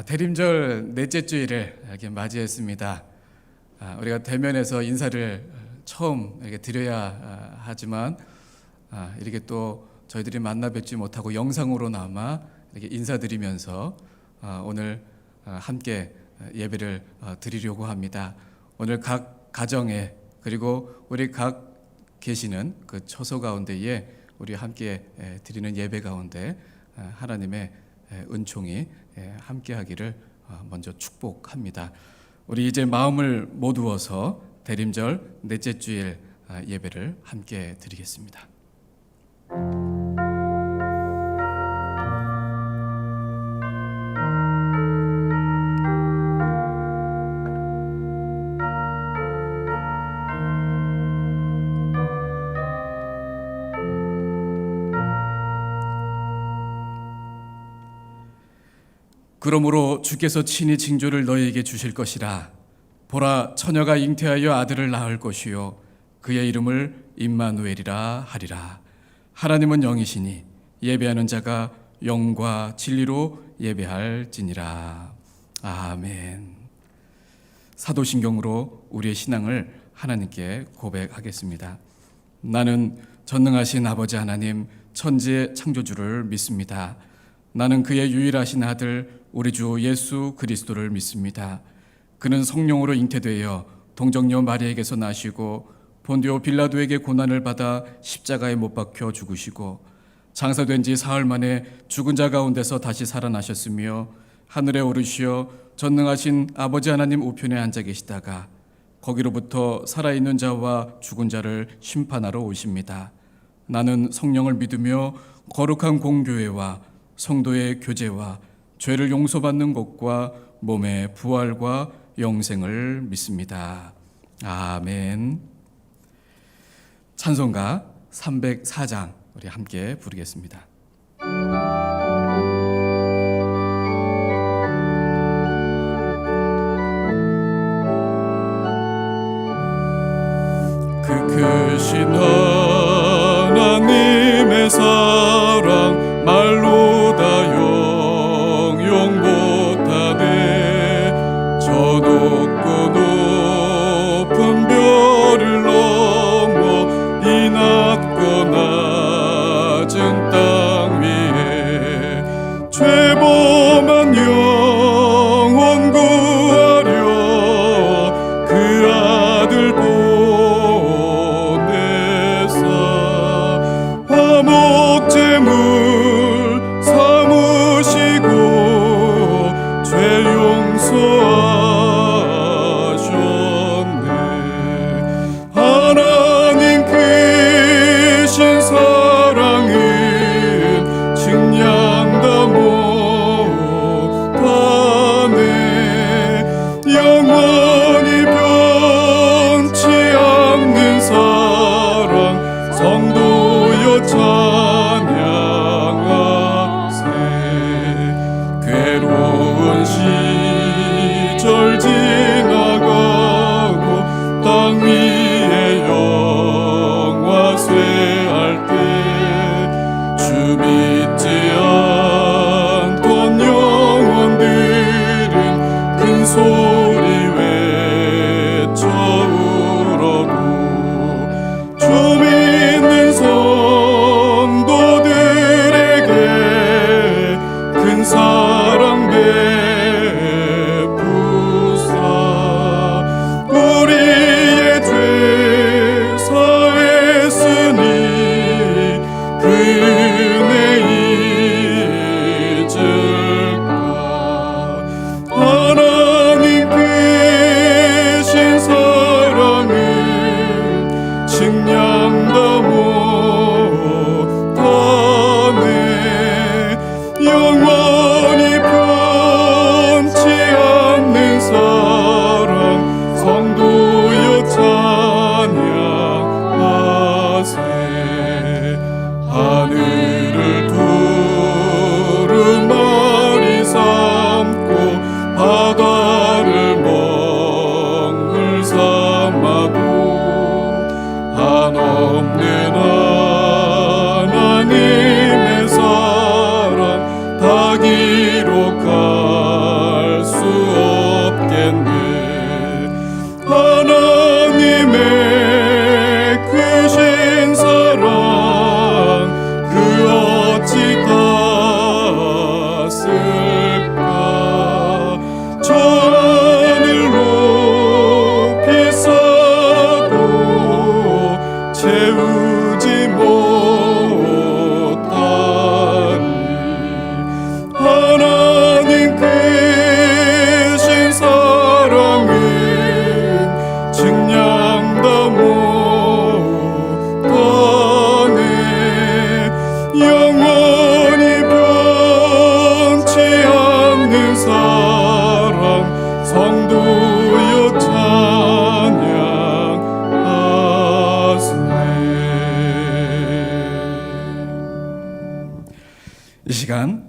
대림절 넷째 주일을 이렇게 맞이했습니다. 우리가 대면에서 인사를 처음 이렇게 드려야 하지만 이렇게 또 저희들이 만나 뵙지 못하고 영상으로나마 이렇게 인사드리면서 오늘 함께 예배를 드리려고 합니다. 오늘 각 가정에 그리고 우리 각 계시는 그 처소 가운데에 우리 함께 드리는 예배 가운데 하나님의 은총이 함께하기를 먼저 축복합니다. 우리 이제 마음을 모두어서 대림절 넷째 주일 예배를 함께 드리겠습니다. 그러므로 주께서 친히 징조를 너희에게 주실 것이라. 보라, 처녀가 잉태하여 아들을 낳을 것이요 그의 이름을 임마누엘이라 하리라. 하나님은 영이시니 예배하는 자가 영과 진리로 예배할지니라. 아멘. 사도신경으로 우리의 신앙을 하나님께 고백하겠습니다. 나는 전능하신 아버지 하나님 천지의 창조주를 믿습니다. 나는 그의 유일하신 아들 우리 주 예수 그리스도를 믿습니다. 그는 성령으로 잉태되어 동정녀 마리아에게서 나시고 본디오 빌라도에게 고난을 받아 십자가에 못 박혀 죽으시고 장사된 지 사흘 만에 죽은 자 가운데서 다시 살아나셨으며 하늘에 오르시어 전능하신 아버지 하나님 우편에 앉아 계시다가 거기로부터 살아있는 자와 죽은 자를 심판하러 오십니다. 나는 성령을 믿으며 거룩한 공교회와 성도의 교제와 죄를 용서받는 것과 몸의 부활과 영생을 믿습니다. 아멘. 찬송가 304장 우리 함께 부르겠습니다. 그 크신 하나님의 사랑 말로 다 영영 못하네. 저 높고 높은 별을 넘어 이 낮고 낮은 땅 위에 죄범한 영혼 구하려 그 아들 보내사 화목 제물 삼으시고 죄 용서하셨네. 하나님 크신 사랑은 측량다 못하네. 영원히 변치 않는 사랑 성도여 찬양하세. 괴로운 시절 지나가고 땅 위에 영화 쇠할 때 주 믿지 않던 영혼들은 큰 소리 외쳐 울어도 주 믿는 성도들에게 큰 사랑 베풀어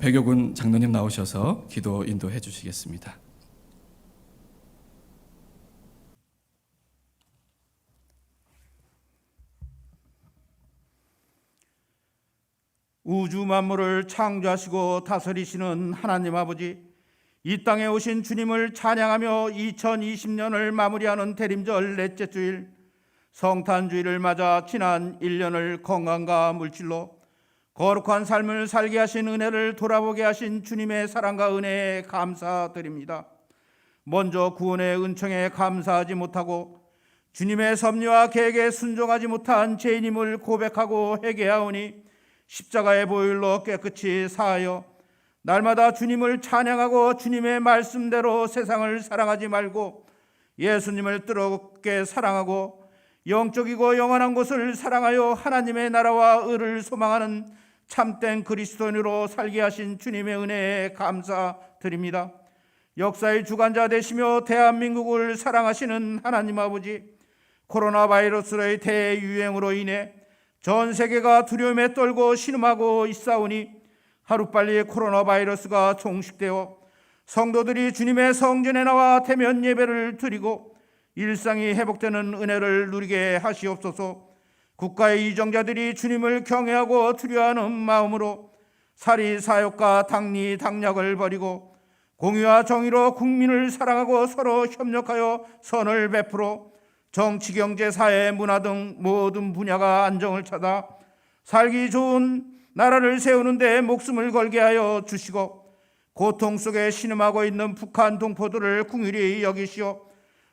백효군 장로님 나오셔서 기도 인도해 주시겠습니다. 우주 만물을 창조하시고 다스리시는 하나님 아버지, 이 땅에 오신 주님을 찬양하며 2020년을 마무리하는 대림절 넷째 주일, 성탄주의를 맞아 지난 1년을 건강과 물질로 거룩한 삶을 살게 하신 은혜를 돌아보게 하신 주님의 사랑과 은혜에 감사드립니다. 먼저 구원의 은총에 감사하지 못하고 주님의 섭리와 계획에 순종하지 못한 죄인임을 고백하고 회개하오니 십자가의 보혈로 깨끗이 사하여 날마다 주님을 찬양하고 주님의 말씀대로 세상을 사랑하지 말고 예수님을 뜨겁게 사랑하고 영적이고 영원한 곳을 사랑하여 하나님의 나라와 의를 소망하는 참된 그리스도인으로 살게 하신 주님의 은혜에 감사드립니다. 역사의 주관자 되시며 대한민국을 사랑하시는 하나님 아버지, 코로나 바이러스의 대유행으로 인해 전 세계가 두려움에 떨고 신음하고 있사오니 하루빨리 코로나 바이러스가 종식되어 성도들이 주님의 성전에 나와 대면 예배를 드리고 일상이 회복되는 은혜를 누리게 하시옵소서. 국가의 이정자들이 주님을 경외하고 두려워하는 마음으로 사리 사욕과 당리 당략을 버리고 공의와 정의로 국민을 사랑하고 서로 협력하여 선을 베풀어 정치, 경제, 사회, 문화 등 모든 분야가 안정을 찾아 살기 좋은 나라를 세우는 데 목숨을 걸게 하여 주시고 고통 속에 신음하고 있는 북한 동포들을 긍휼히 여기시어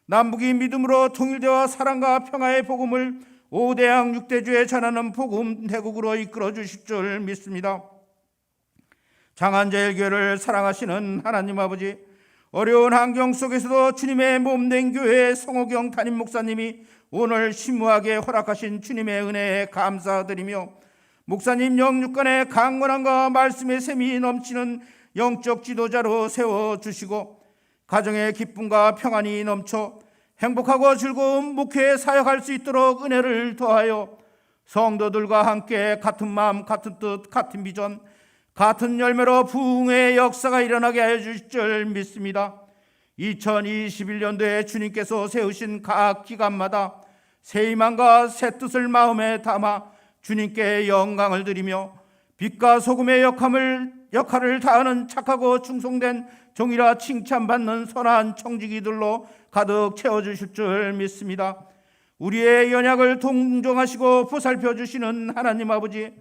남북이 믿음으로 통일되어 사랑과 평화의 복음을 5대양 6대주에 전하는 복음 대국으로 이끌어 주실 줄 믿습니다. 장한제일교회를 사랑하시는 하나님 아버지, 어려운 환경 속에서도 주님의 몸된 교회의 성호경 담임 목사님이 오늘 심무하게 허락하신 주님의 은혜에 감사드리며 목사님 영육간의 강건함과 말씀의 샘이 넘치는 영적 지도자로 세워주시고 가정의 기쁨과 평안이 넘쳐 행복하고 즐거운 목회에 사역할 수 있도록 은혜를 더하여 성도들과 함께 같은 마음, 같은 뜻, 같은 비전, 같은 열매로 부흥의 역사가 일어나게 하여 주실 줄 믿습니다. 2021년도에 주님께서 세우신 각 기간마다 새 희망과 새 뜻을 마음에 담아 주님께 영광을 드리며 빛과 소금의 역할을 다하는 착하고 충성된 종이라 칭찬받는 선한 청지기들로 가득 채워주실 줄 믿습니다. 우리의 연약을 동정하시고 보살펴 주시는 하나님 아버지,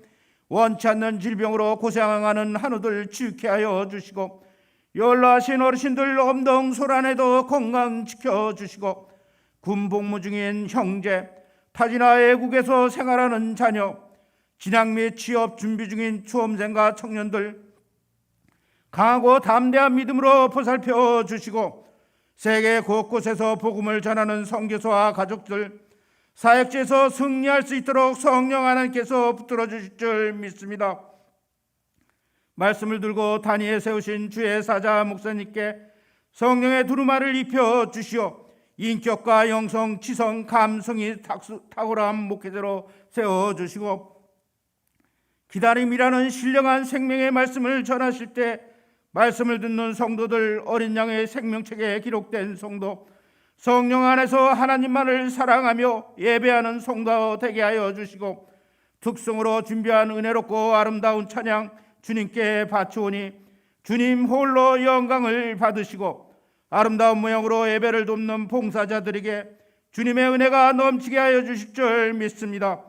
원치 않는 질병으로 고생하는 한우들 치유케 하여 주시고 연로하신 어르신들 엄동소란에도 건강 지켜주시고 군복무 중인 형제, 타지나 애국에서 생활하는 자녀, 진학 및 취업 준비 중인 수험생과 청년들 강하고 담대한 믿음으로 보살펴 주시고 세계 곳곳에서 복음을 전하는 선교사와 가족들, 사역지에서 승리할 수 있도록 성령 하나님께서 붙들어 주실 줄 믿습니다. 말씀을 들고 단위에 세우신 주의 사자 목사님께 성령의 두루마를 입혀 주시어 인격과 영성, 지성, 감성이 탁월한 목회자로 세워주시고 기다림이라는 신령한 생명의 말씀을 전하실 때 말씀을 듣는 성도들, 어린 양의 생명책에 기록된 성도, 성령 안에서 하나님만을 사랑하며 예배하는 성도 되게 하여 주시고 특성으로 준비한 은혜롭고 아름다운 찬양 주님께 바치오니 주님 홀로 영광을 받으시고 아름다운 모양으로 예배를 돕는 봉사자들에게 주님의 은혜가 넘치게 하여 주실 줄 믿습니다.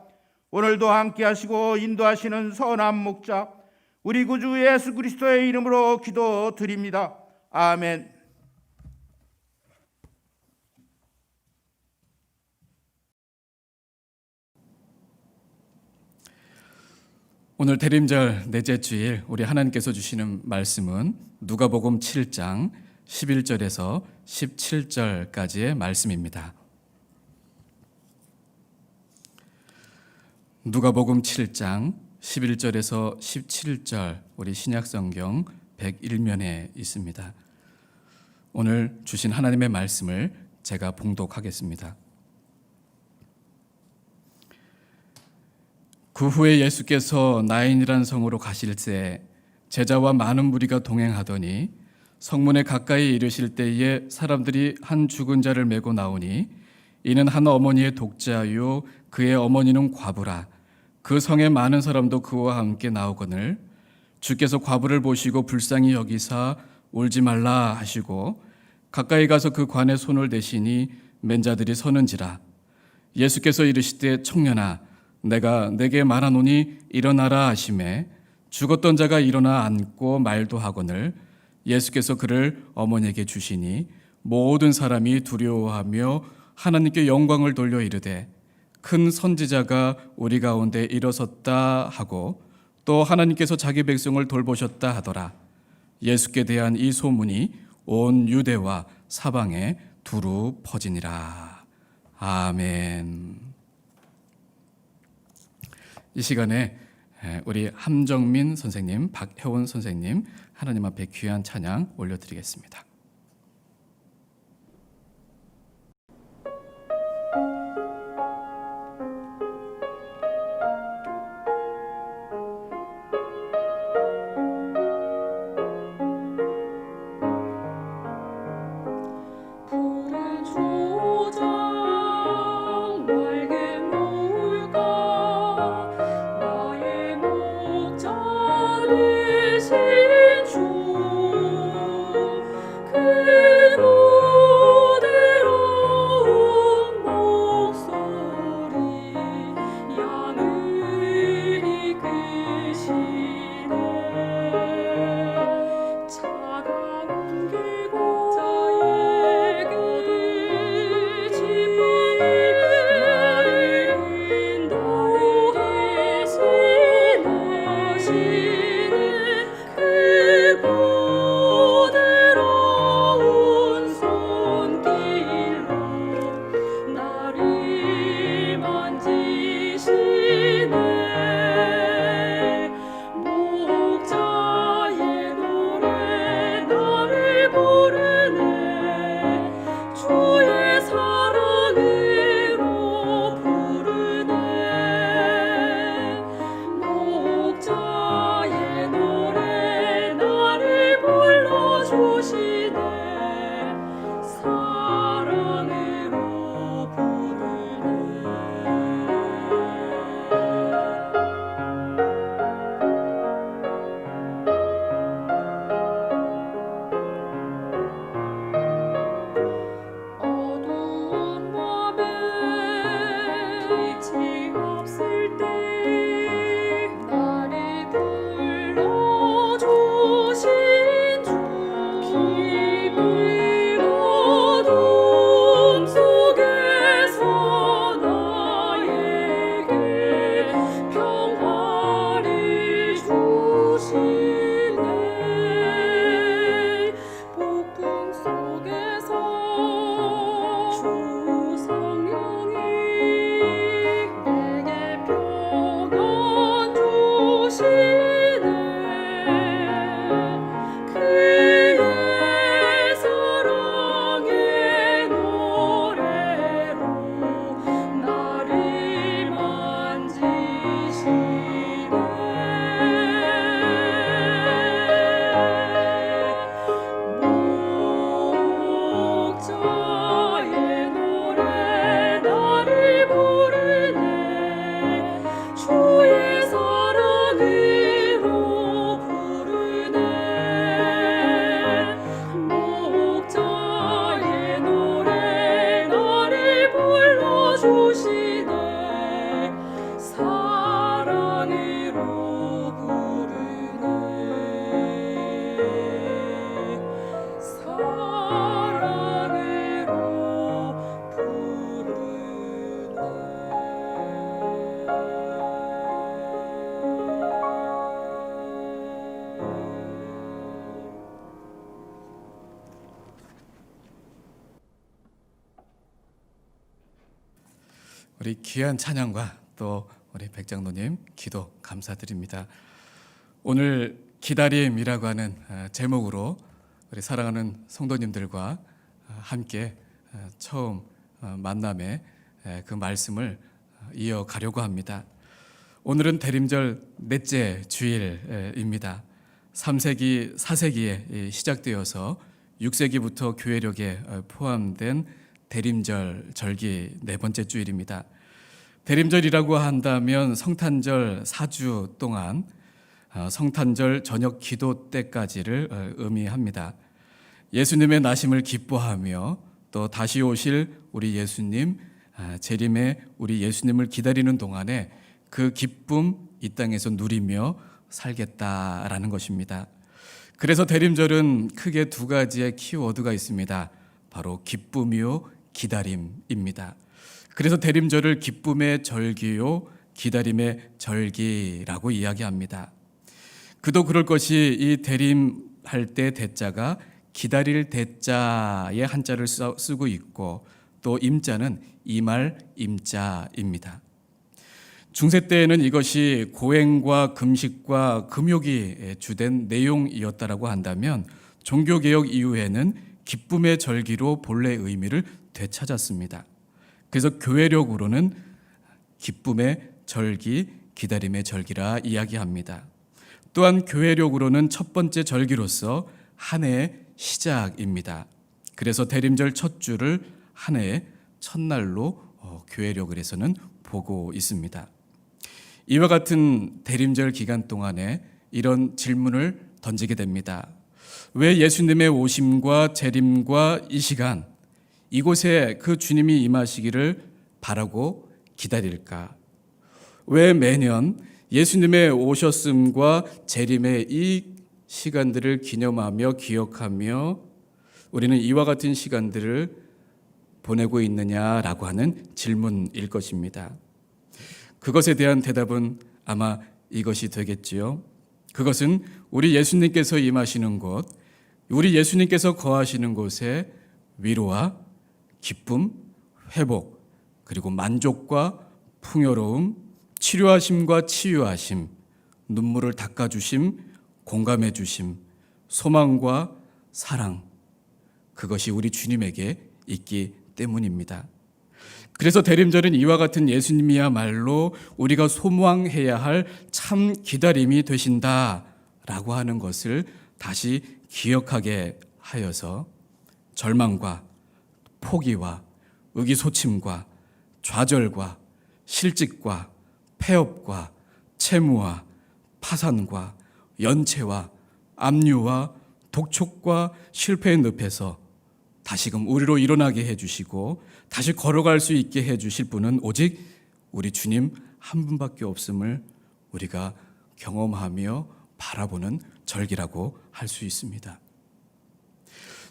오늘도 함께 하시고 인도하시는 선한 목자 우리 구주 예수 그리스도의 이름으로 기도드립니다. 아멘. 오늘 대림절 넷째 주일 우리 하나님께서 주시는 말씀은 누가복음 7장 11절에서 17절까지의 말씀입니다. 누가복음 7장 11절에서 17절 우리 신약성경 101면에 있습니다. 오늘 주신 하나님의 말씀을 제가 봉독하겠습니다. 그 후에 예수께서 나인이라는 성으로 가실새 제자와 많은 무리가 동행하더니 성문에 가까이 이르실 때에 사람들이 한 죽은 자를 메고 나오니 이는 한 어머니의 독자요 그의 어머니는 과부라. 그 성에 많은 사람도 그와 함께 나오거늘 주께서 과부를 보시고 불쌍히 여기사 울지 말라 하시고 가까이 가서 그 관에 손을 대시니 맨 자들이 서는지라. 예수께서 이르시되 청년아 내가 내게 말하노니 일어나라 하시매 죽었던 자가 일어나 앉고 말도 하거늘 예수께서 그를 어머니에게 주시니 모든 사람이 두려워하며 하나님께 영광을 돌려 이르되 큰 선지자가 우리 가운데 일어섰다 하고 또 하나님께서 자기 백성을 돌보셨다 하더라. 예수께 대한 이 소문이 온 유대와 사방에 두루 퍼지니라. 아멘. 이 시간에 우리 함정민 선생님, 박혜원 선생님 하나님 앞에 귀한 찬양 올려드리겠습니다. 우리 귀한 찬양과 또 우리 백장로님 기도 감사드립니다. 오늘 기다림이라고 하는 제목으로 우리 사랑하는 성도님들과 함께 처음 만남의 그 말씀을 이어가려고 합니다. 오늘은 대림절 넷째 주일입니다. 3세기, 4세기에 시작되어서 6세기부터 교회력에 포함된 대림절 절기 네 번째 주일입니다. 대림절이라고 한다면 성탄절 4주 동안 성탄절 저녁 기도 때까지를 의미합니다. 예수님의 나심을 기뻐하며 또 다시 오실 우리 예수님, 재림에 우리 예수님을 기다리는 동안에 그 기쁨 이 땅에서 누리며 살겠다라는 것입니다. 그래서 대림절은 크게 두 가지의 키워드가 있습니다. 바로 기쁨이요 기다림입니다. 그래서 대림절을 기쁨의 절기요 기다림의 절기라고 이야기합니다. 그도 그럴 것이 이 대림할 때 대자가 기다릴 대자의 한자를 쓰고 있고 또 임자는 이말 임자입니다. 중세 때에는 이것이 고행과 금식과 금욕이 주된 내용이었다라고 한다면 종교개혁 이후에는 기쁨의 절기로 본래 의미를 되찾았습니다. 그래서 교회력으로는 기쁨의 절기, 기다림의 절기라 이야기합니다. 또한 교회력으로는 첫 번째 절기로서 한 해의 시작입니다. 그래서 대림절 첫 주를 한 해의 첫날로 교회력을 해서는 보고 있습니다. 이와 같은 대림절 기간 동안에 이런 질문을 던지게 됩니다. 왜 예수님의 오심과 재림과 이 시간, 이곳에 그 주님이 임하시기를 바라고 기다릴까? 왜 매년 예수님의 오셨음과 재림의 이 시간들을 기념하며 기억하며 우리는 이와 같은 시간들을 보내고 있느냐라고 하는 질문일 것입니다. 그것에 대한 대답은 아마 이것이 되겠지요. 그것은 우리 예수님께서 임하시는 곳, 우리 예수님께서 거하시는 곳에 위로와 기쁨, 회복, 그리고 만족과 풍요로움, 치료하심과 치유하심, 눈물을 닦아주심, 공감해주심, 소망과 사랑, 그것이 우리 주님에게 있기 때문입니다. 그래서 대림절은 이와 같은 예수님이야말로 우리가 소망해야 할 참 기다림이 되신다라고 하는 것을 다시 기억하게 하여서 절망과 포기와 의기소침과 좌절과 실직과 폐업과 채무와 파산과 연체와 압류와 독촉과 실패의 늪에서 다시금 우리로 일어나게 해주시고 다시 걸어갈 수 있게 해주실 분은 오직 우리 주님 한 분밖에 없음을 우리가 경험하며 바라보는 절기라고 할 수 있습니다.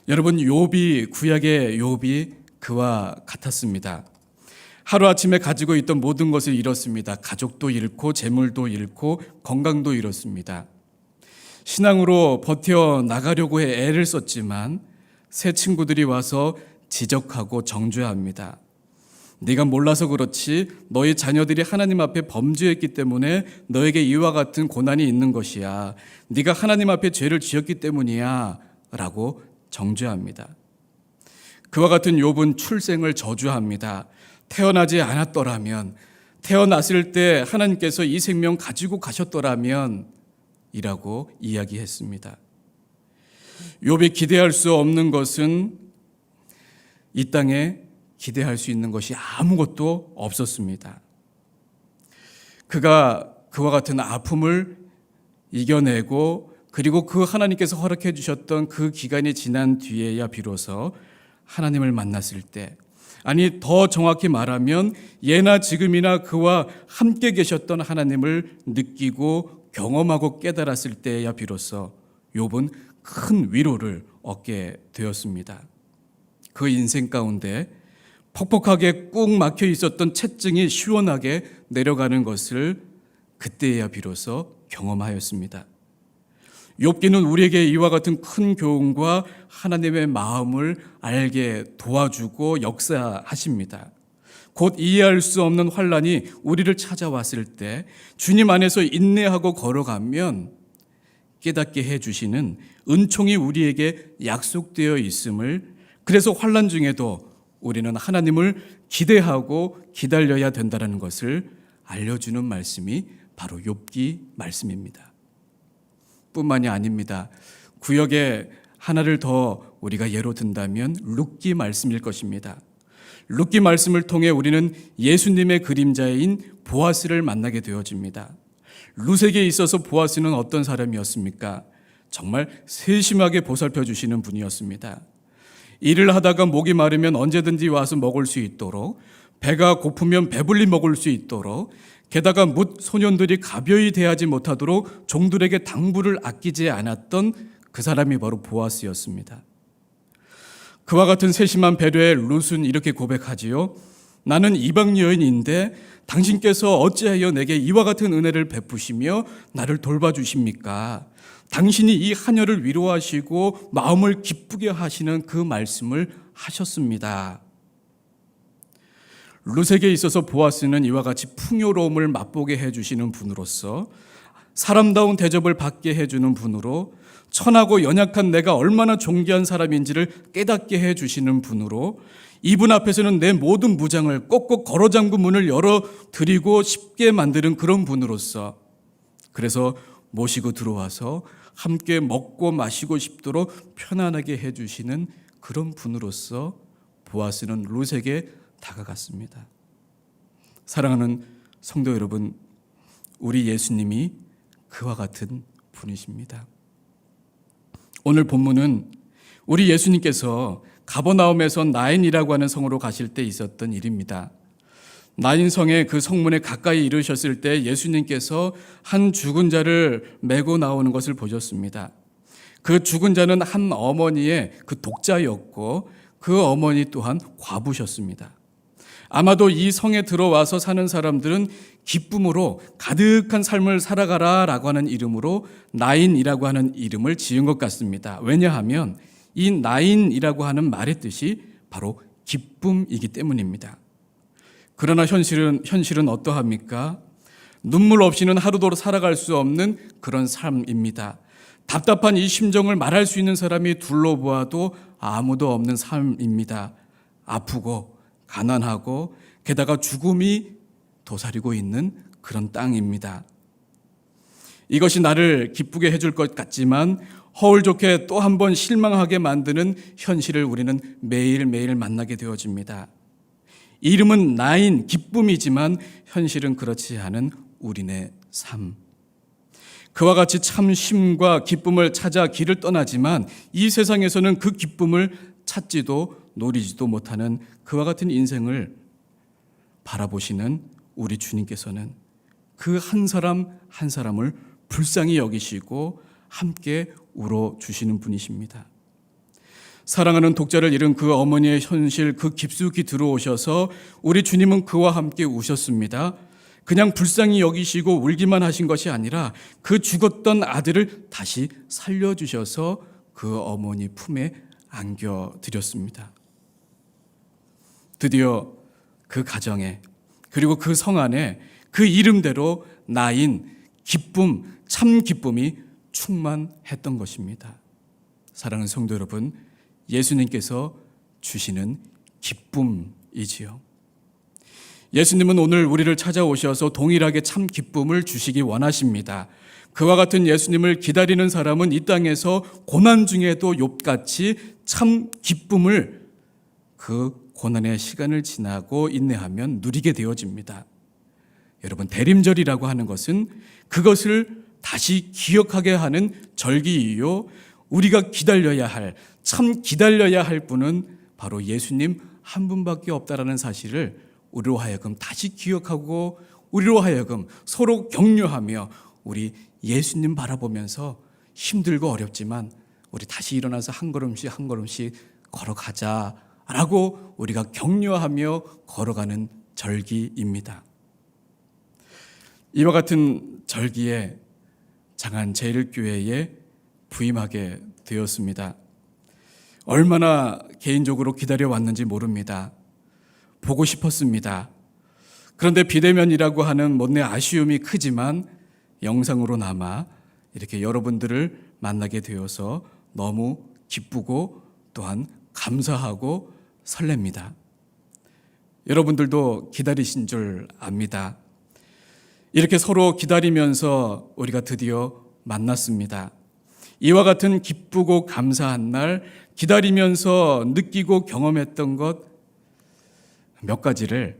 여러분, 욥이, 구약의 욥이 그와 같았습니다. 하루아침에 가지고 있던 모든 것을 잃었습니다. 가족도 잃고 재물도 잃고 건강도 잃었습니다. 신앙으로 버텨나가려고 해 애를 썼지만 새 친구들이 와서 지적하고 정죄합니다. 네가 몰라서 그렇지 너희 자녀들이 하나님 앞에 범죄했기 때문에 너에게 이와 같은 고난이 있는 것이야. 네가 하나님 앞에 죄를 지었기 때문이야 라고 정죄합니다. 그와 같은 욥은 출생을 저주합니다. 태어나지 않았더라면, 태어났을 때 하나님께서 이 생명 가지고 가셨더라면 이라고 이야기했습니다. 욥이 기대할 수 없는 것은 이 땅에 기대할 수 있는 것이 아무것도 없었습니다. 그가 그와 같은 아픔을 이겨내고 그리고 그 하나님께서 허락해 주셨던 그 기간이 지난 뒤에야 비로소 하나님을 만났을 때, 아니 더 정확히 말하면 예나 지금이나 그와 함께 계셨던 하나님을 느끼고 경험하고 깨달았을 때야 비로소 욥은 큰 위로를 얻게 되었습니다. 그 인생 가운데 퍽퍽하게 꾹 막혀 있었던 채증이 시원하게 내려가는 것을 그때야 비로소 경험하였습니다. 욥기는 우리에게 이와 같은 큰 교훈과 하나님의 마음을 알게 도와주고 역사하십니다. 곧 이해할 수 없는 환난이 우리를 찾아왔을 때 주님 안에서 인내하고 걸어가면 깨닫게 해주시는 은총이 우리에게 약속되어 있음을, 그래서 환난 중에도 우리는 하나님을 기대하고 기다려야 된다는 것을 알려주는 말씀이 바로 욥기 말씀입니다. 뿐만이 아닙니다. 구역에 하나를 더 우리가 예로 든다면 룻기 말씀일 것입니다. 룻기 말씀을 통해 우리는 예수님의 그림자인 보아스를 만나게 되어집니다. 룻에게 있어서 보아스는 어떤 사람이었습니까? 정말 세심하게 보살펴 주시는 분이었습니다. 일을 하다가 목이 마르면 언제든지 와서 먹을 수 있도록, 배가 고프면 배불리 먹을 수 있도록, 게다가 뭇 소년들이 가벼이 대하지 못하도록 종들에게 당부를 아끼지 않았던 그 사람이 바로 보아스였습니다. 그와 같은 세심한 배려에 룻은 이렇게 고백하지요. 나는 이방 여인인데 당신께서 어찌하여 내게 이와 같은 은혜를 베푸시며 나를 돌봐주십니까? 당신이 이 하녀를 위로하시고 마음을 기쁘게 하시는 그 말씀을 하셨습니다. 룻에게 있어서 보아스는 이와 같이 풍요로움을 맛보게 해주시는 분으로서, 사람다운 대접을 받게 해주는 분으로, 천하고 연약한 내가 얼마나 존귀한 사람인지를 깨닫게 해주시는 분으로, 이분 앞에서는 내 모든 무장을 꼭꼭 걸어잠근 문을 열어드리고 쉽게 만드는 그런 분으로서, 그래서 모시고 들어와서 함께 먹고 마시고 싶도록 편안하게 해주시는 그런 분으로서 보아스는 룻에게 다가갔습니다. 사랑하는 성도 여러분, 우리 예수님이 그와 같은 분이십니다. 오늘 본문은 우리 예수님께서 가버나움에서 나인이라고 하는 성으로 가실 때 있었던 일입니다. 나인성의 그 성문에 가까이 이르셨을 때 예수님께서 한 죽은 자를 메고 나오는 것을 보셨습니다. 그 죽은 자는 한 어머니의 그 독자였고 그 어머니 또한 과부셨습니다. 아마도 이 성에 들어와서 사는 사람들은 기쁨으로 가득한 삶을 살아가라라고 하는 이름으로 나인이라고 하는 이름을 지은 것 같습니다. 왜냐하면 이 나인이라고 하는 말의 뜻이 바로 기쁨이기 때문입니다. 그러나 현실은 어떠합니까? 눈물 없이는 하루도 살아갈 수 없는 그런 삶입니다. 답답한 이 심정을 말할 수 있는 사람이 둘러보아도 아무도 없는 삶입니다. 아프고 가난하고 게다가 죽음이 도사리고 있는 그런 땅입니다. 이것이 나를 기쁘게 해줄 것 같지만 허울 좋게 또 한 번 실망하게 만드는 현실을 우리는 매일매일 만나게 되어집니다. 이름은 나인, 기쁨이지만 현실은 그렇지 않은 우리네 삶. 그와 같이 참 쉼과 기쁨을 찾아 길을 떠나지만 이 세상에서는 그 기쁨을 찾지도 누리지도 못하는 그와 같은 인생을 바라보시는 우리 주님께서는 그 한 사람 한 사람을 불쌍히 여기시고 함께 울어주시는 분이십니다. 사랑하는 독자를 잃은 그 어머니의 현실 그 깊숙이 들어오셔서 우리 주님은 그와 함께 우셨습니다. 그냥 불쌍히 여기시고 울기만 하신 것이 아니라 그 죽었던 아들을 다시 살려주셔서 그 어머니 품에 안겨드렸습니다. 드디어 그 가정에 그리고 그 성 안에 그 이름대로 나인, 기쁨, 참 기쁨이 충만했던 것입니다. 사랑하는 성도 여러분, 예수님께서 주시는 기쁨이지요. 예수님은 오늘 우리를 찾아오셔서 동일하게 참 기쁨을 주시기 원하십니다. 그와 같은 예수님을 기다리는 사람은 이 땅에서 고난 중에도 욥같이 참 기쁨을 그 고난의 시간을 지나고 인내하면 누리게 되어집니다. 여러분, 대림절이라고 하는 것은 그것을 다시 기억하게 하는 절기이요, 우리가 기다려야 할, 참 기다려야 할 분은 바로 예수님 한 분밖에 없다라는 사실을 우리로 하여금 다시 기억하고 우리로 하여금 서로 격려하며 우리 예수님 바라보면서 힘들고 어렵지만 우리 다시 일어나서 한 걸음씩 한 걸음씩 걸어가자라고 우리가 격려하며 걸어가는 절기입니다. 이와 같은 절기에 장안 제일교회에 부임하게 되었습니다. 얼마나 개인적으로 기다려왔는지 모릅니다. 보고 싶었습니다. 그런데 비대면이라고 하는 못내 아쉬움이 크지만 영상으로나마 이렇게 여러분들을 만나게 되어서 너무 기쁘고 또한 감사하고 설렙니다. 여러분들도 기다리신 줄 압니다. 이렇게 서로 기다리면서 우리가 드디어 만났습니다. 이와 같은 기쁘고 감사한 날 기다리면서 느끼고 경험했던 것 몇 가지를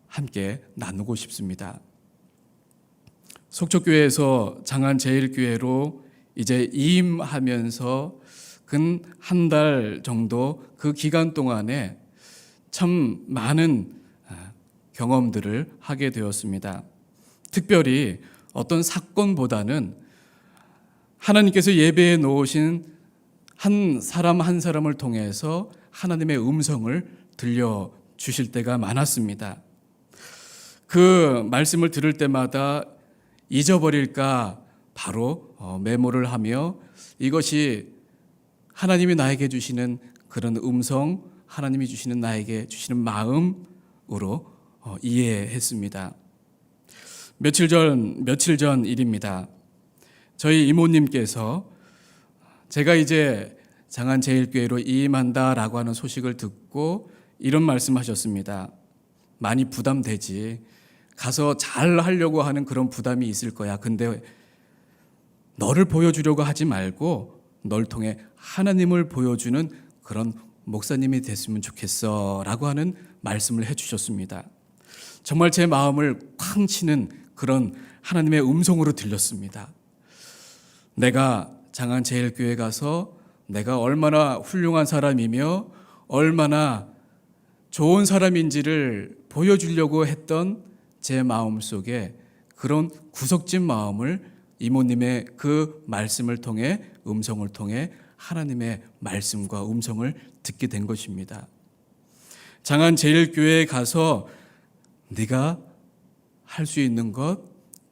함께 나누고 싶습니다. 속초교회에서 장안제일교회로 이제 이임하면서 근 한 달 정도 그 기간 동안에 참 많은 경험들을 하게 되었습니다. 특별히 어떤 사건보다는 하나님께서 예배해 놓으신 한 사람 한 사람을 통해서 하나님의 음성을 들려주실 때가 많았습니다. 그 말씀을 들을 때마다 잊어버릴까 바로 메모를 하며 이것이 하나님이 나에게 주시는 그런 음성, 하나님이 주시는 나에게 주시는 마음으로 이해했습니다. 며칠 전 일입니다. 저희 이모님께서 제가 이제 장안제일교회로 이임한다라고 하는 소식을 듣고 이런 말씀하셨습니다. 많이 부담되지. 가서 잘 하려고 하는 그런 부담이 있을 거야. 근데 너를 보여주려고 하지 말고 널 통해 하나님을 보여주는 그런 목사님이 됐으면 좋겠어 라고 하는 말씀을 해주셨습니다. 정말 제 마음을 쾅 치는 그런 하나님의 음성으로 들렸습니다. 내가 장안제일교회 가서 내가 얼마나 훌륭한 사람이며 얼마나 좋은 사람인지를 보여주려고 했던 제 마음 속에 그런 구석진 마음을 이모님의 그 말씀을 통해 음성을 통해 하나님의 말씀과 음성을 듣게 된 것입니다. 장안제일교회에 가서 네가 할 수 있는 것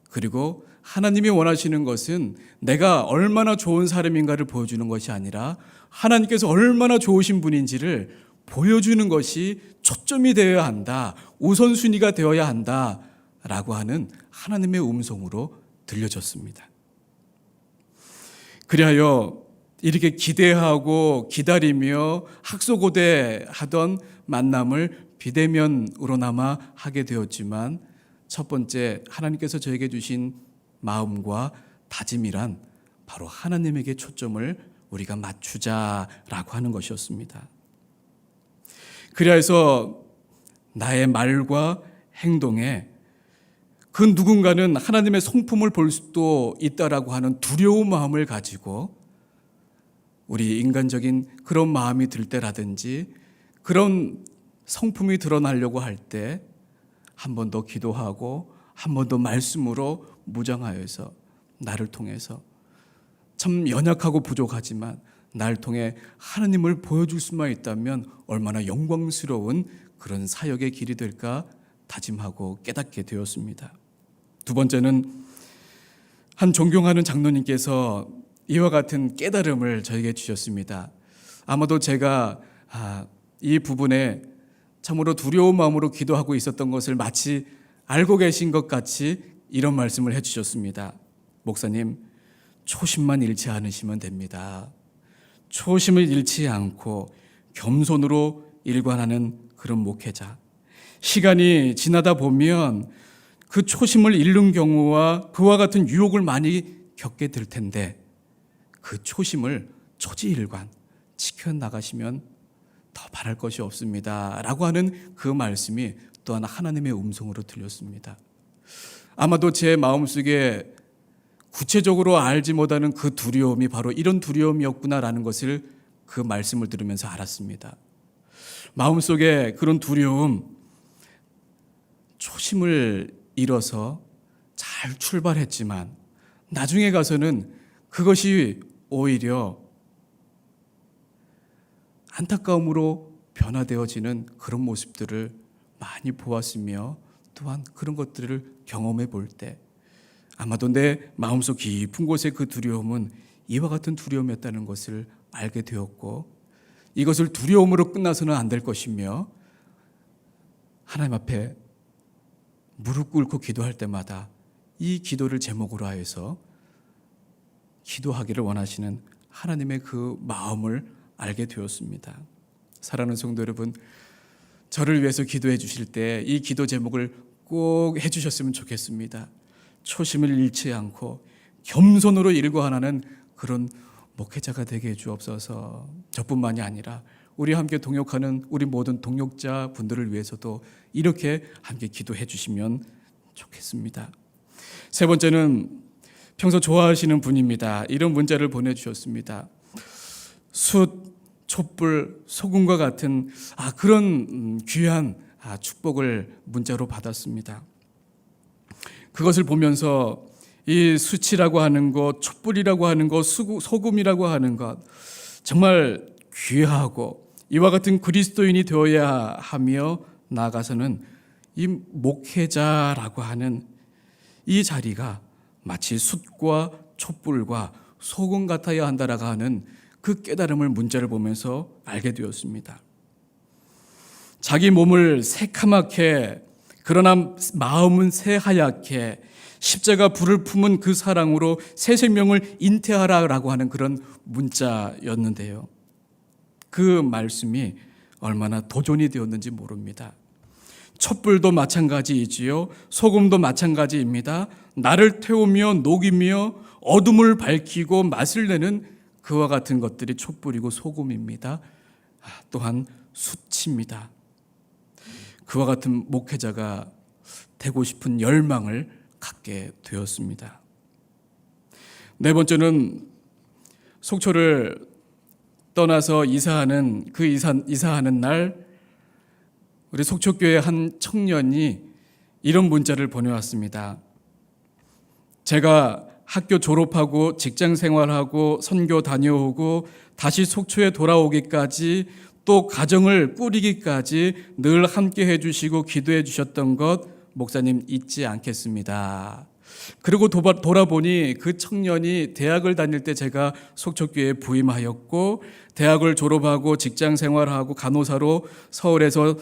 그리고 하나님이 원하시는 것은 내가 얼마나 좋은 사람인가를 보여주는 것이 아니라 하나님께서 얼마나 좋으신 분인지를 보여주는 것이 초점이 되어야 한다. 우선순위가 되어야 한다. 라고 하는 하나님의 음성으로 들려졌습니다. 그리하여 이렇게 기대하고 기다리며 학소고대하던 만남을 비대면으로나마 하게 되었지만 첫 번째 하나님께서 저에게 주신 마음과 다짐이란 바로 하나님에게 초점을 우리가 맞추자라고 하는 것이었습니다. 그래서 나의 말과 행동에 그 누군가는 하나님의 성품을 볼 수도 있다라고 하는 두려운 마음을 가지고 우리 인간적인 그런 마음이 들 때라든지 그런 성품이 드러나려고 할 때 한 번 더 기도하고 한 번 더 말씀으로 무장하여서 나를 통해서 참 연약하고 부족하지만 나를 통해 하나님을 보여줄 수만 있다면 얼마나 영광스러운 그런 사역의 길이 될까 다짐하고 깨닫게 되었습니다. 두 번째는 한 존경하는 장로님께서 이와 같은 깨달음을 저에게 주셨습니다. 아마도 제가 이 부분에 참으로 두려운 마음으로 기도하고 있었던 것을 마치 알고 계신 것 같이 이런 말씀을 해주셨습니다. 목사님, 초심만 잃지 않으시면 됩니다. 초심을 잃지 않고 겸손으로 일관하는 그런 목회자. 시간이 지나다 보면 그 초심을 잃는 경우와 그와 같은 유혹을 많이 겪게 될 텐데 그 초심을 초지일관 지켜나가시면 더 바랄 것이 없습니다. 라고 하는 그 말씀이 또한 하나님의 음성으로 들렸습니다. 아마도 제 마음속에 구체적으로 알지 못하는 그 두려움이 바로 이런 두려움이었구나라는 것을 그 말씀을 들으면서 알았습니다. 마음속에 그런 두려움, 초심을 잃어서 잘 출발했지만 나중에 가서는 그것이 오히려 안타까움으로 변화되어지는 그런 모습들을 많이 보았으며 또한 그런 것들을 경험해 볼 때 아마도 내 마음속 깊은 곳에 그 두려움은 이와 같은 두려움이었다는 것을 알게 되었고 이것을 두려움으로 끝나서는 안 될 것이며 하나님 앞에 무릎 꿇고 기도할 때마다 이 기도를 제목으로 하여서 기도하기를 원하시는 하나님의 그 마음을 알게 되었습니다. 사랑하는 성도 여러분, 저를 위해서 기도해 주실 때 이 기도 제목을 꼭 해주셨으면 좋겠습니다. 초심을 잃지 않고 겸손으로 일관하는 그런 목회자가 되게 해 주옵소서. 저뿐만이 아니라 우리 함께 동역하는 우리 모든 동역자 분들을 위해서도 이렇게 함께 기도해 주시면 좋겠습니다. 세 번째는 평소 좋아하시는 분입니다. 이런 문자를 보내주셨습니다. 숯, 촛불, 소금과 같은 그런 귀한 축복을 문자로 받았습니다. 그것을 보면서 이 숯이라고 하는 것, 촛불이라고 하는 것, 소금이라고 하는 것 정말 귀하고 이와 같은 그리스도인이 되어야 하며 나아가서는 이 목회자라고 하는 이 자리가 마치 숯과 촛불과 소금 같아야 한다라고 하는 그 깨달음을 문자를 보면서 알게 되었습니다. 자기 몸을 새카맣게 그러나 마음은 새하얗게 십자가 불을 품은 그 사랑으로 새 생명을 잉태하라라고 하는 그런 문자였는데요. 그 말씀이 얼마나 도전이 되었는지 모릅니다. 촛불도 마찬가지이지요. 소금도 마찬가지입니다. 나를 태우며 녹이며 어둠을 밝히고 맛을 내는 그와 같은 것들이 촛불이고 소금입니다. 또한 숯입니다. 그와 같은 목회자가 되고 싶은 열망을 갖게 되었습니다. 네 번째는 속초를 떠나서 이사하는 날 우리 속초교회 한 청년이 이런 문자를 보내왔습니다. 제가 학교 졸업하고 직장 생활하고 선교 다녀오고 다시 속초에 돌아오기까지 또 가정을 꾸리기까지 늘 함께 해주시고 기도해 주셨던 것 목사님 잊지 않겠습니다. 그리고 돌아보니 그 청년이 대학을 다닐 때 제가 속초교회에 부임하였고 대학을 졸업하고 직장 생활하고 간호사로 서울에서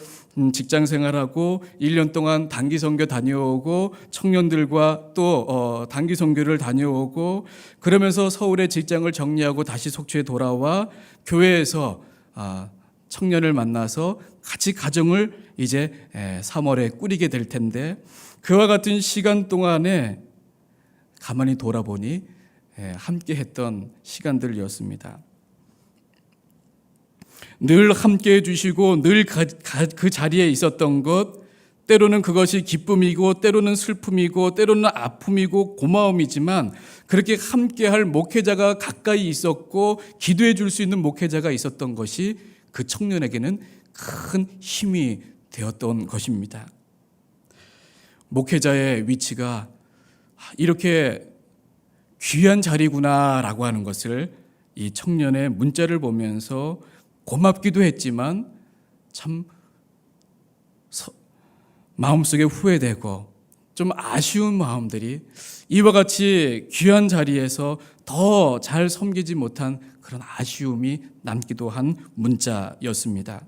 직장 생활하고 1년 동안 단기 선교 다녀오고 청년들과 또 단기 선교를 다녀오고 그러면서 서울의 직장을 정리하고 다시 속초에 돌아와 교회에서 청년을 만나서 같이 가정을 이제 3월에 꾸리게 될 텐데 그와 같은 시간 동안에 가만히 돌아보니 함께 했던 시간들이었습니다. 늘 함께 해주시고 늘 그 자리에 있었던 것 때로는 그것이 기쁨이고 때로는 슬픔이고 때로는 아픔이고 고마움이지만 그렇게 함께할 목회자가 가까이 있었고 기도해 줄 수 있는 목회자가 있었던 것이 그 청년에게는 큰 힘이 되었던 것입니다. 목회자의 위치가 이렇게 귀한 자리구나라고 하는 것을 이 청년의 문자를 보면서 고맙기도 했지만 참 마음속에 후회되고 좀 아쉬운 마음들이 이와 같이 귀한 자리에서 더 잘 섬기지 못한 그런 아쉬움이 남기도 한 문자였습니다.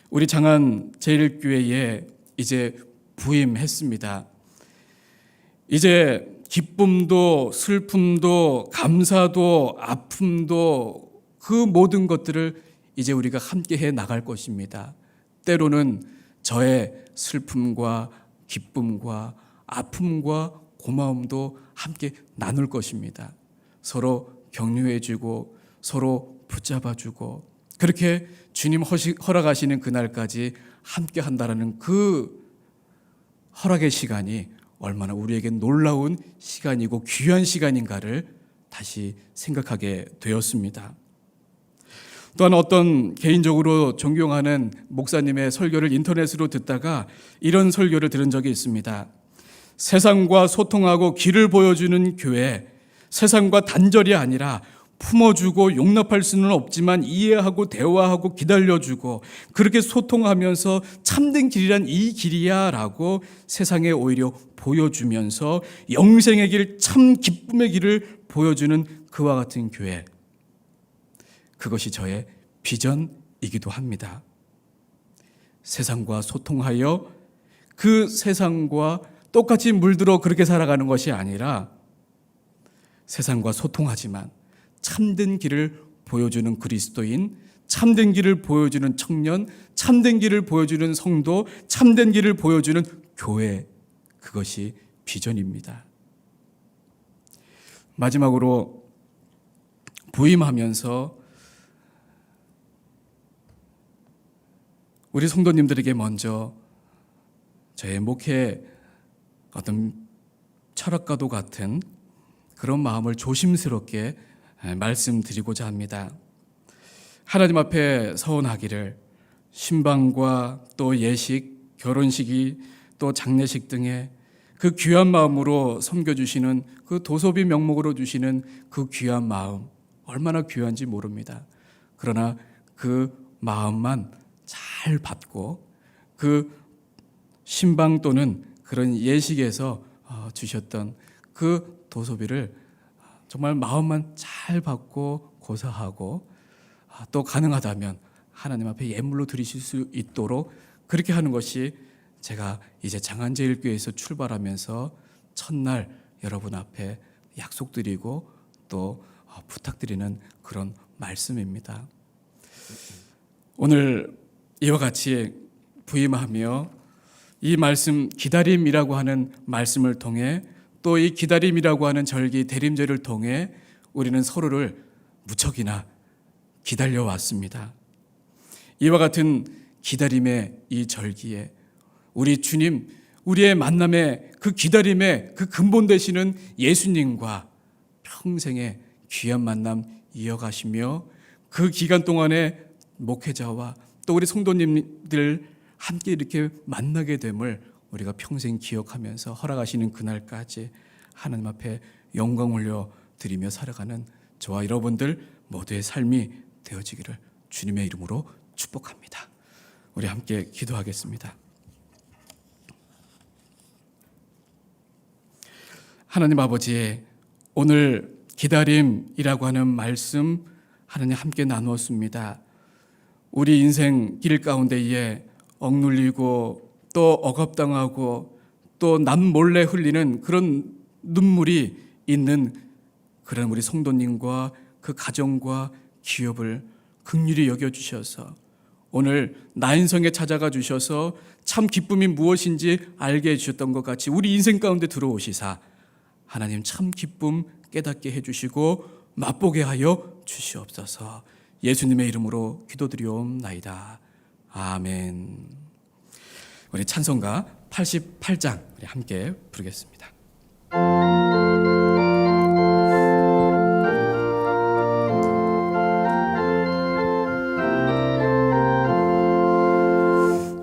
우리 장안 제1교회에 이제 부임했습니다. 이제 기쁨도 슬픔도 감사도 아픔도 그 모든 것들을 이제 우리가 함께 해 나갈 것입니다. 때로는 저의 슬픔과 기쁨과 아픔과 고마움도 함께 나눌 것입니다. 서로 격려해주고 서로 붙잡아주고 그렇게 주님 허락하시는 그날까지 함께 한다라는 그 허락의 시간이 얼마나 우리에게 놀라운 시간이고 귀한 시간인가를 다시 생각하게 되었습니다. 또한 어떤 개인적으로 존경하는 목사님의 설교를 인터넷으로 듣다가 이런 설교를 들은 적이 있습니다. 세상과 소통하고 길을 보여주는 교회, 세상과 단절이 아니라 품어주고 용납할 수는 없지만 이해하고 대화하고 기다려주고 그렇게 소통하면서 참된 길이란 이 길이야 라고 세상에 오히려 보여주면서 영생의 길, 참 기쁨의 길을 보여주는 그와 같은 교회, 그것이 저의 비전이기도 합니다. 세상과 소통하여 그 세상과 똑같이 물들어 그렇게 살아가는 것이 아니라 세상과 소통하지만 참된 길을 보여주는 그리스도인, 참된 길을 보여주는 청년, 참된 길을 보여주는 성도, 참된 길을 보여주는 교회, 그것이 비전입니다. 마지막으로 부임하면서 우리 성도님들에게 먼저 저의 목회 어떤 철학과도 같은 그런 마음을 조심스럽게 말씀드리고자 합니다. 하나님 앞에 서원하기를 신방과 또 예식, 결혼식이 또 장례식 등의 그 귀한 마음으로 섬겨주시는 그 도소비 명목으로 주시는 그 귀한 마음, 얼마나 귀한지 모릅니다. 그러나 그 마음만 잘 받고 그 신방 또는 그런 예식에서 주셨던 그 도소비를 정말 마음만 잘 받고 고사하고 또 가능하다면 하나님 앞에 예물로 드리실 수 있도록 그렇게 하는 것이 제가 이제 장안제일교회에서 출발하면서 첫날 여러분 앞에 약속드리고 또 부탁드리는 그런 말씀입니다. 오늘 이와 같이 부임하며 이 말씀 기다림이라고 하는 말씀을 통해 또 이 기다림이라고 하는 절기 대림절을 통해 우리는 서로를 무척이나 기다려 왔습니다. 이와 같은 기다림의 이 절기에 우리 주님, 우리의 만남의 그 기다림의 그 근본 되시는 예수님과 평생의 귀한 만남 이어가시며 그 기간 동안에 목회자와 또 우리 성도님들 함께 이렇게 만나게 됨을 우리가 평생 기억하면서 허락하시는 그날까지 하나님 앞에 영광 올려 드리며 살아가는 저와 여러분들 모두의 삶이 되어지기를 주님의 이름으로 축복합니다. 우리 함께 기도하겠습니다. 하나님 아버지, 오늘 기다림이라고 하는 말씀 하나님 함께 나누었습니다. 우리 인생 길 가운데에 억눌리고 또 억압당하고 또 남몰래 흘리는 그런 눈물이 있는 그런 우리 성도님과 그 가정과 기업을 긍휼히 여겨주셔서 오늘 나인성에 찾아가 주셔서 참 기쁨이 무엇인지 알게 해주셨던 것 같이 우리 인생 가운데 들어오시사 하나님 참 기쁨 깨닫게 해주시고 맛보게 하여 주시옵소서. 예수님의 이름으로 기도드리옵나이다. 아멘. 우리 찬송가 88장 우리 함께 부르겠습니다.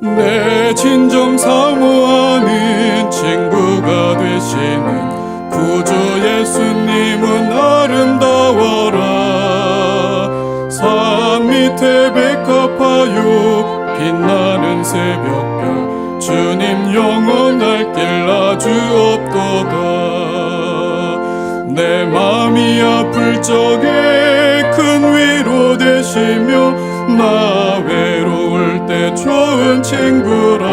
내 진정 사모하는 친구가 되시는 구주 예수님은 아름다워라. 산 밑에 백합하여 빛나는 새벽별 주님 영원할 길 아주 없도다. 내 마음이 아플 적에 큰 위로 되시며 나 외로울 때 좋은 친구라.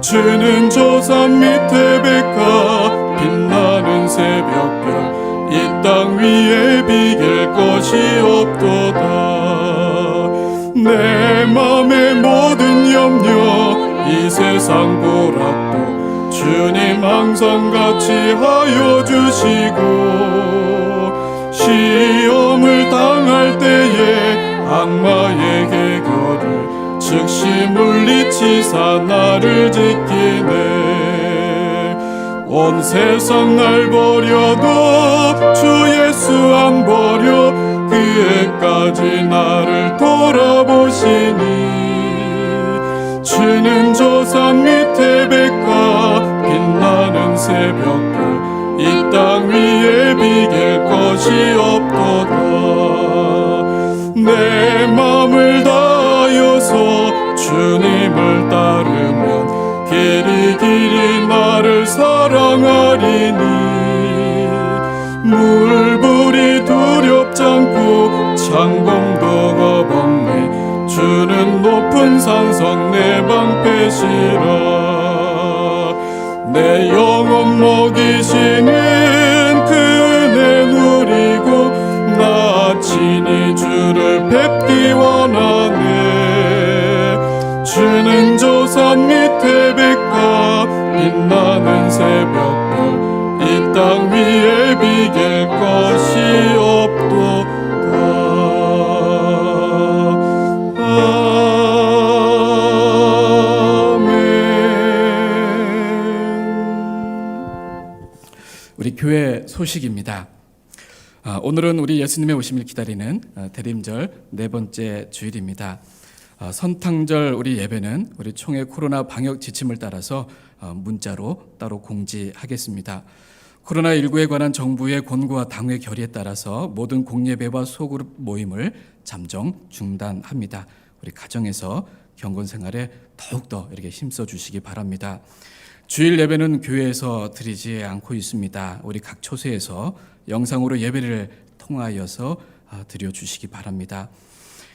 주는 저 산 밑에 백합 빛나는 새벽별 이 땅 위에 비길 것이 없도다. 내 맘의 모든 염려 이 세상 보락도 주님 항상 같이 하여 주시고 시험을 당할 때에 악마의 계교를 즉시 물리치사 나를 지키네. 온 세상 날 버려도 주 예수 안 버려 그에까지 나를 돌아보시니. 주는 저 산 밑에 백합 빛나는 새벽별 이 땅 위에 비길 것이 없도다. 내 맘을 다하여서 주님을 따르면 길이 길이 나를 사랑하리니. 물불이 두렵지 않고 창공도 겁없네. 주는 높은 산성 내 방패시라. 내 영혼 먹이시는 그 은혜 누리고 나 친히 주를 뵙기 원하네. 주는 저 산 밑에 백합 빛나는 새벽별 이 땅 위에 비길 것이 없도 감사의 소식입니다. 오늘은 우리 예수님의 오심을 기다리는 대림절 네 번째 주일입니다. 선탕절 우리 예배는 우리 총회 코로나 방역 지침을 따라서 문자로 따로 공지하겠습니다. 코로나19에 관한 정부의 권고와 당회 결의에 따라서 모든 공예배와 소그룹 모임을 잠정 중단합니다. 우리 가정에서 경건 생활에 더욱더 이렇게 힘써 주시기 바랍니다. 주일 예배는 교회에서 드리지 않고 있습니다. 우리 각 초소에서 영상으로 예배를 통하여서 드려 주시기 바랍니다.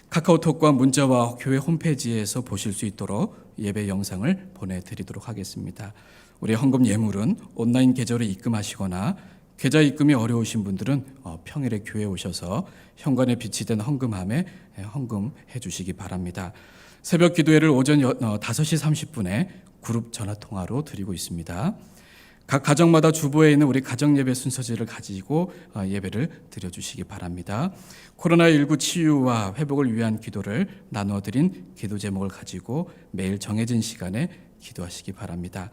카카오톡과 문자와 교회 홈페이지에서 보실 수 있도록 예배 영상을 보내드리도록 하겠습니다. 우리 헌금 예물은 온라인 계좌로 입금하시거나 계좌 입금이 어려우신 분들은 평일에 교회에 오셔서 현관에 비치된 헌금함에 헌금해 주시기 바랍니다. 새벽 기도회를 오전 5시 30분에 그룹 전화 통화로 드리고 있습니다. 각 가정마다 주보에 있는 우리 가정 예배 순서지를 가지고 예배를 드려주시기 바랍니다. 코로나19 치유와 회복을 위한 기도를 나눠드린 기도 제목을 가지고 매일 정해진 시간에 기도하시기 바랍니다.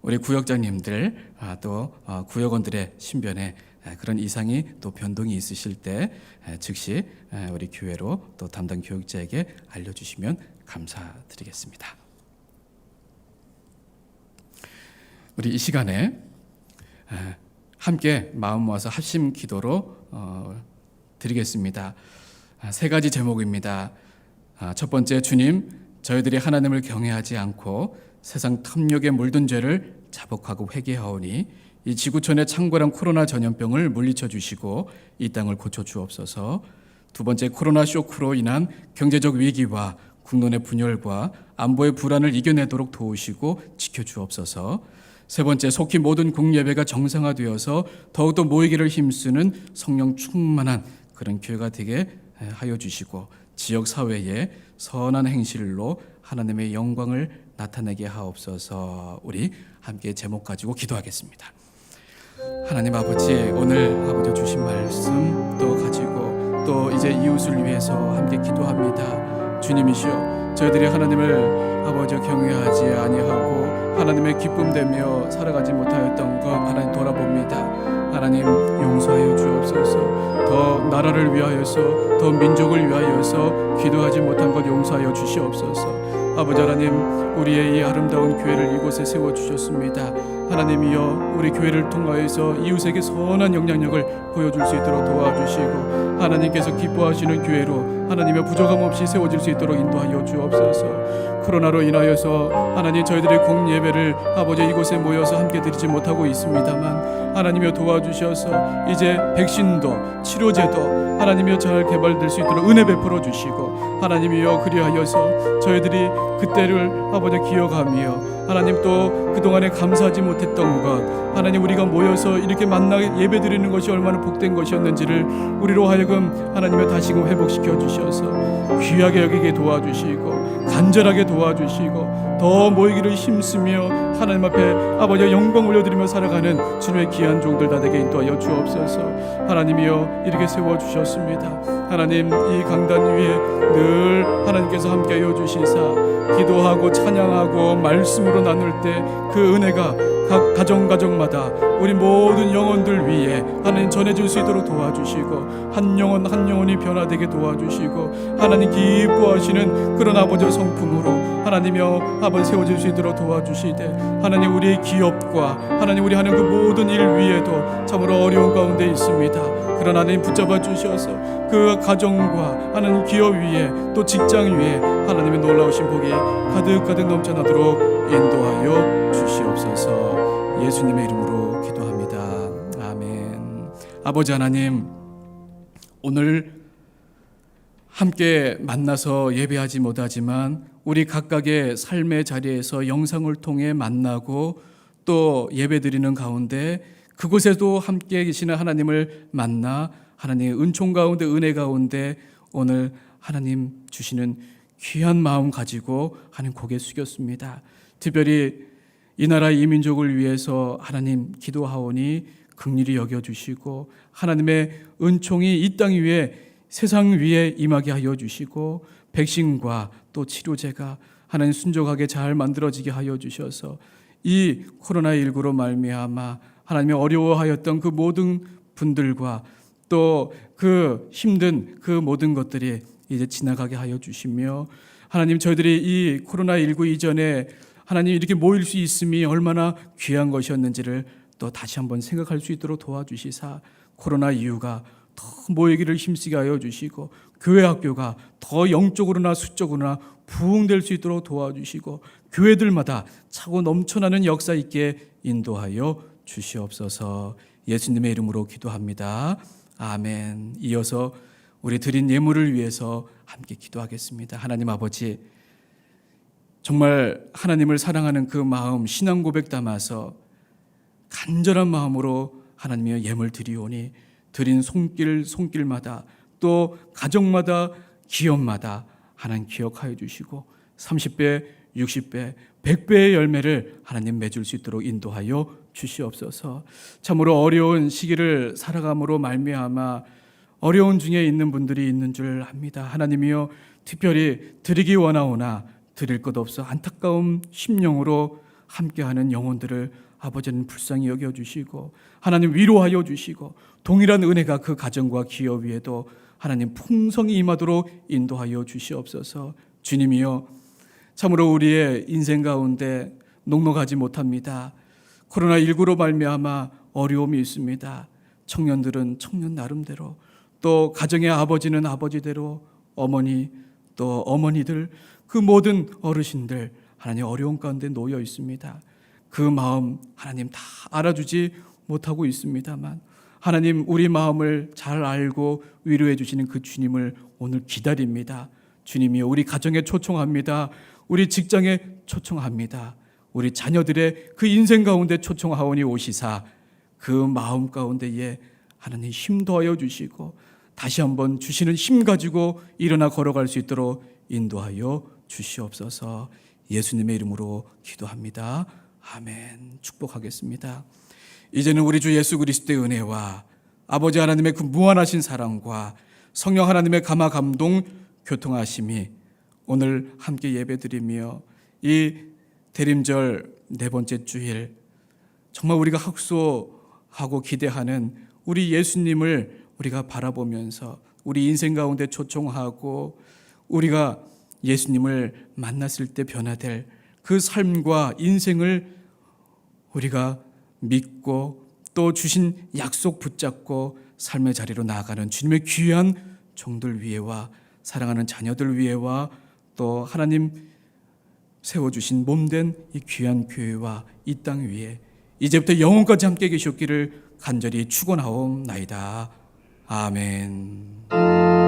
우리 구역장님들 또 구역원들의 신변에 그런 이상이 또 변동이 있으실 때 즉시 우리 교회로 또 담당 교육자에게 알려주시면 감사드리겠습니다. 우리 이 시간에 함께 마음 모아서 합심 기도로 드리겠습니다. 세 가지 제목입니다. 첫 번째, 주님, 저희들이 하나님을 경외하지 않고 세상 탐욕에 물든 죄를 자복하고 회개하오니 이 지구촌의 창궐한 코로나 전염병을 물리쳐 주시고 이 땅을 고쳐 주옵소서. 두 번째, 코로나 쇼크로 인한 경제적 위기와 국론의 분열과 안보의 불안을 이겨내도록 도우시고 지켜 주옵소서. 세 번째, 속히 모든 공예배가 정상화되어서 더욱더 모이기를 힘쓰는 성령 충만한 그런 교회가 되게 하여 주시고 지역 사회에 선한 행실로 하나님의 영광을 나타내게 하옵소서. 우리 함께 제목 가지고 기도하겠습니다. 하나님 아버지, 오늘 아버지 주신 말씀 또 가지고 또 이제 이웃을 위해서 함께 기도합니다. 주님이시여, 저희들이 하나님을 아버지 경외하지 아니하고 하나님의 기쁨되며 살아가지 못하였던 것 하나님 돌아봅니다. 하나님 용서하여 주옵소서. 더 나라를 위하여서 더 민족을 위하여서 기도하지 못한 것 용서하여 주시옵소서. 아버지 하나님, 우리의 이 아름다운 교회를 이곳에 세워주셨습니다. 하나님이여, 우리 교회를 통하여서 이웃에게 선한 영향력을 보여줄 수 있도록 도와주시고 하나님께서 기뻐하시는 교회로 하나님의 부족함 없이 세워질 수 있도록 인도하여 주옵소서. 코로나로 인하여서 하나님 저희들의 공예배를 아버지 이곳에 모여서 함께 드리지 못하고 있습니다만 하나님이여 도와주셔서 이제 백신도 치료제도 하나님이여 잘 개발될 수 있도록 은혜 베풀어 주시고 하나님이여 그리하여서 저희들이 그때를 아버지 기억하며 하나님 또 그동안에 감사하지 못했던 것 하나님 우리가 모여서 이렇게 만나 예배드리는 것이 얼마나 복된 것이었는지를 우리로 하여금 하나님의 다시금 회복시켜 주셔서 귀하게 여기게 도와주시고 간절하게 도와주시고 더 모이기를 힘쓰며 하나님 앞에 아버지 영광 올려드리며 살아가는 주님의 귀한 종들 다 되게 인도하여 주옵소서. 하나님이여 이렇게 세워주셨습니다. 하나님 이 강단 위에 늘 하나님께서 함께하여 주시사 기도하고 찬양하고 말씀으로 나눌 때 그 은혜가 각 가정마다 우리 모든 영혼들 위에 하나님 전해질 수 있도록 도와주시고 한 영혼 한 영혼이 변화되게 도와주시고 하나님 기뻐하시는 그런 아버지의 성품으로 하나님이여 아버지 세워질 수 있도록 도와주시되 하나님 우리의 기업과 하나님 우리 하는 그 모든 일 위에도 참으로 어려운 가운데 있습니다. 그러나 하나님 붙잡아 주셔서 그 가정과 하나님 기업 위에 또 직장 위에 하나님의 놀라우신 복이 가득가득 넘쳐나도록 인도하여 주시옵소서. 예수님의 이름으로 기도합니다. 아멘. 아버지 하나님, 오늘 함께 만나서 예배하지 못하지만 우리 각각의 삶의 자리에서 영상을 통해 만나고 또 예배드리는 가운데 그곳에도 함께 계시는 하나님을 만나 하나님의 은총 가운데 은혜 가운데 오늘 하나님 주시는 귀한 마음 가지고 하나님 고개 숙였습니다. 특별히 이 나라 이 민족을 위해서 하나님 기도하오니 긍휼히 여겨주시고 하나님의 은총이 이 땅 위에 세상 위에 임하게 하여 주시고 백신과 또 치료제가 하나님 순종하게 잘 만들어지게 하여 주셔서 이 코로나19로 말미암아 하나님이 어려워하였던 그 모든 분들과 또 그 힘든 그 모든 것들이 이제 지나가게 하여 주시며, 하나님 저희들이 이 코로나19 이전에 하나님 이렇게 모일 수 있음이 얼마나 귀한 것이었는지를 또 다시 한번 생각할 수 있도록 도와주시사, 코로나 이후가 더 모이기를 힘쓰게 하여 주시고, 교회 학교가 더 영적으로나 수적으로나 부흥될 수 있도록 도와주시고, 교회들마다 차고 넘쳐나는 역사 있게 인도하여 주시옵소서. 예수님의 이름으로 기도합니다. 아멘. 이어서 우리 드린 예물을 위해서 함께 기도하겠습니다. 하나님 아버지, 정말 하나님을 사랑하는 그 마음, 신앙 고백 담아서 간절한 마음으로 하나님의 예물 드리오니, 드린 손길마다 또 가정마다 기업마다 하나님 기억하여 주시고 30배, 60배, 100배의 열매를 하나님 맺을 수 있도록 인도하여 주시옵소서. 참으로 어려운 시기를 살아감으로 말미암아 어려운 중에 있는 분들이 있는 줄 압니다. 하나님이여, 특별히 드리기 원하오나 드릴 것 없어 안타까운 심령으로 함께하는 영혼들을 아버지는 불쌍히 여겨주시고 하나님 위로하여 주시고, 동일한 은혜가 그 가정과 기업 위에도 하나님 풍성히 임하도록 인도하여 주시옵소서. 주님이여, 참으로 우리의 인생 가운데 녹록하지 못합니다. 코로나19로 말미암아 어려움이 있습니다. 청년들은 청년 나름대로, 또 가정의 아버지는 아버지대로, 어머니 또 어머니들, 그 모든 어르신들 하나님 어려운 가운데 놓여 있습니다. 그 마음 하나님 다 알아주지 못하고 있습니다만, 하나님 우리 마음을 잘 알고 위로해 주시는 그 주님을 오늘 기다립니다. 주님이여, 우리 가정에 초청합니다. 우리 직장에 초청합니다. 우리 자녀들의 그 인생 가운데 초청하오니 오시사, 그 마음 가운데에 하나님 힘 더하여 주시고 다시 한번 주시는 힘 가지고 일어나 걸어갈 수 있도록 인도하여 주시옵소서. 예수님의 이름으로 기도합니다. 아멘. 축복하겠습니다. 이제는 우리 주 예수 그리스도의 은혜와 아버지 하나님의 그 무한하신 사랑과 성령 하나님의 감화 감동 교통하심이 오늘 함께 예배드리며 이 대림절 네 번째 주일, 정말 우리가 학소하고 기대하는 우리 예수님을 우리가 바라보면서 우리 인생 가운데 초청하고 우리가 예수님을 만났을 때 변화될 그 삶과 인생을 우리가 믿고 또 주신 약속 붙잡고 삶의 자리로 나아가는 주님의 귀한 종들 위에와 사랑하는 자녀들 위에와 또 하나님 세워주신 몸된 이 귀한 교회와 이 땅 위에 이제부터 영원까지 함께 계셨기를 간절히 축원하옵나이다. 아멘.